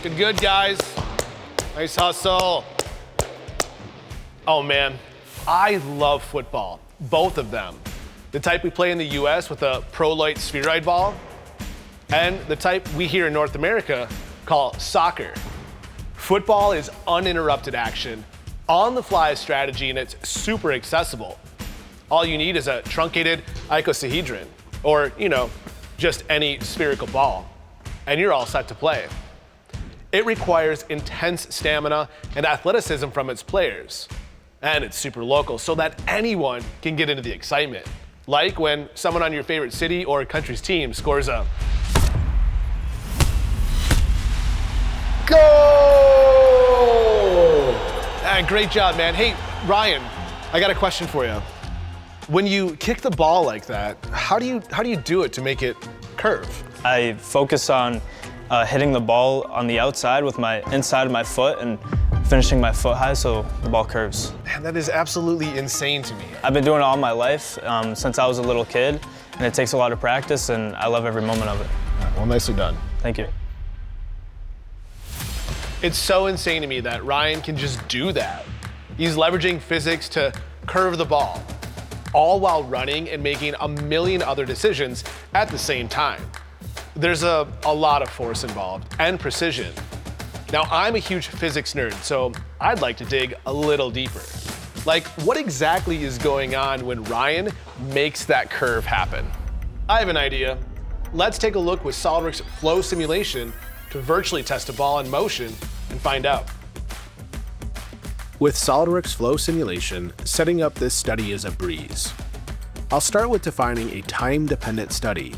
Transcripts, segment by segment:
Good, guys. Nice hustle. Oh, man. I love football. Both of them. The type we play in the US with a pro-light spheroid ball, and the type we here in North America call soccer. Football is uninterrupted action, on-the-fly strategy, and it's super accessible. All you need is a truncated icosahedron, or, just any spherical ball, and you're all set to play. It requires intense stamina and athleticism from its players, and it's super local so that anyone can get into the excitement. Like when someone on your favorite city or country's team scores a goal! Great job, man. Hey, Ryan, I got a question for you. When you kick the ball like that, how do you do it to make it curve? I focus on hitting the ball on the outside with my inside of my foot and finishing my foot high so the ball curves. Man, that is absolutely insane to me. I've been doing it all my life since I was a little kid, and it takes a lot of practice, and I love every moment of it. Well, nicely done. Thank you. It's so insane to me that Ryan can just do that. He's leveraging physics to curve the ball, all while running and making a million other decisions at the same time. There's a lot of force involved and precision. Now, I'm a huge physics nerd, so I'd like to dig a little deeper. Like, what exactly is going on when Ryan makes that curve happen? I have an idea. Let's take a look with SOLIDWORKS Flow Simulation to virtually test a ball in motion and find out. With SOLIDWORKS Flow Simulation, setting up this study is a breeze. I'll start with defining a time-dependent study,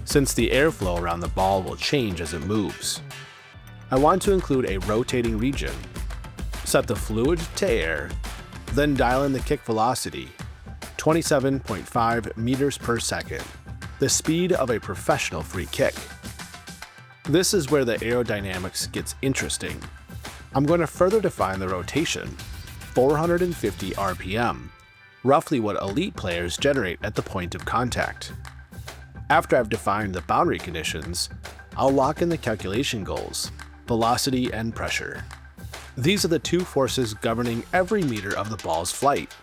since the airflow around the ball will change as it moves. I want to include a rotating region, set the fluid to air, then dial in the kick velocity, 27.5 meters per second, the speed of a professional free kick. This is where the aerodynamics gets interesting. I'm going to further define the rotation, 450 RPM, roughly what elite players generate at the point of contact. After I've defined the boundary conditions, I'll lock in the calculation goals, velocity and pressure. These are the two forces governing every meter of the ball's flight.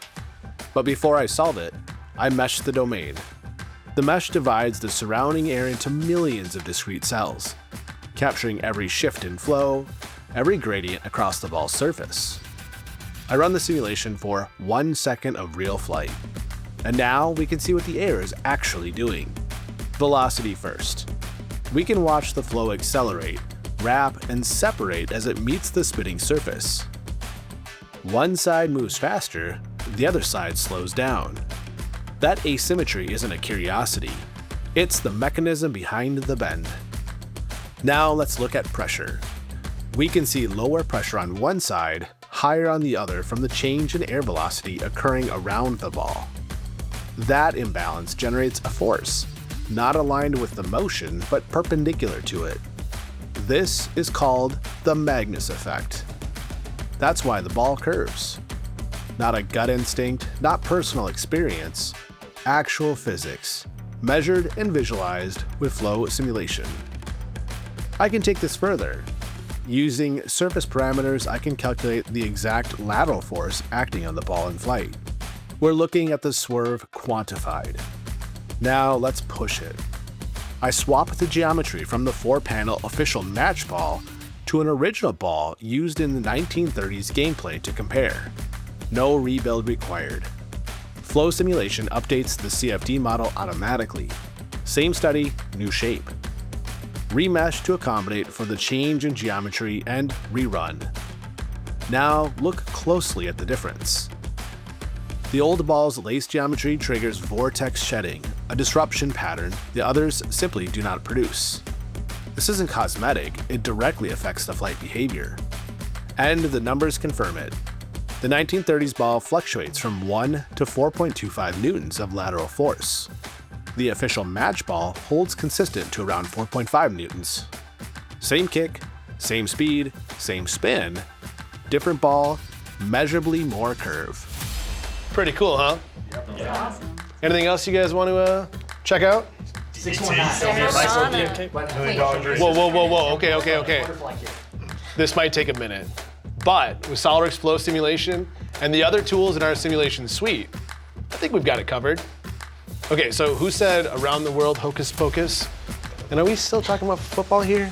But before I solve it, I mesh the domain. The mesh divides the surrounding air into millions of discrete cells, capturing every shift in flow, every gradient across the ball's surface. I run the simulation for 1 second of real flight. And now we can see what the air is actually doing. Velocity first. We can watch the flow accelerate, wrap, and separate as it meets the spinning surface. One side moves faster, the other side slows down. That asymmetry isn't a curiosity. It's the mechanism behind the bend. Now let's look at pressure. We can see lower pressure on one side, higher on the other from the change in air velocity occurring around the ball. That imbalance generates a force, not aligned with the motion, but perpendicular to it. This is called the Magnus Effect. That's why the ball curves. Not a gut instinct, not personal experience, actual physics, measured and visualized with flow simulation. I can take this further. Using surface parameters, I can calculate the exact lateral force acting on the ball in flight. We're looking at the swerve quantified. Now let's push it. I swap the geometry from the 4-panel official match ball to an original ball used in the 1930s gameplay to compare. No rebuild required. Flow Simulation updates the CFD model automatically. Same study, new shape. Remesh to accommodate for the change in geometry and rerun. Now look closely at the difference. The old ball's lace geometry triggers vortex shedding, a disruption pattern the others simply do not produce. This isn't cosmetic, it directly affects the flight behavior. And the numbers confirm it. The 1930s ball fluctuates from 1 to 4.25 newtons of lateral force. The official match ball holds consistent to around 4.5 newtons. Same kick, same speed, same spin, different ball, measurably more curve. Pretty cool, huh? Yeah. Awesome. Anything else you guys want to check out? 619. Whoa. Okay. this might take a minute. But with SOLIDWORKS Flow Simulation and the other tools in our simulation suite, I think we've got it covered. Okay, so who said around the world hocus pocus? And are we still talking about football here?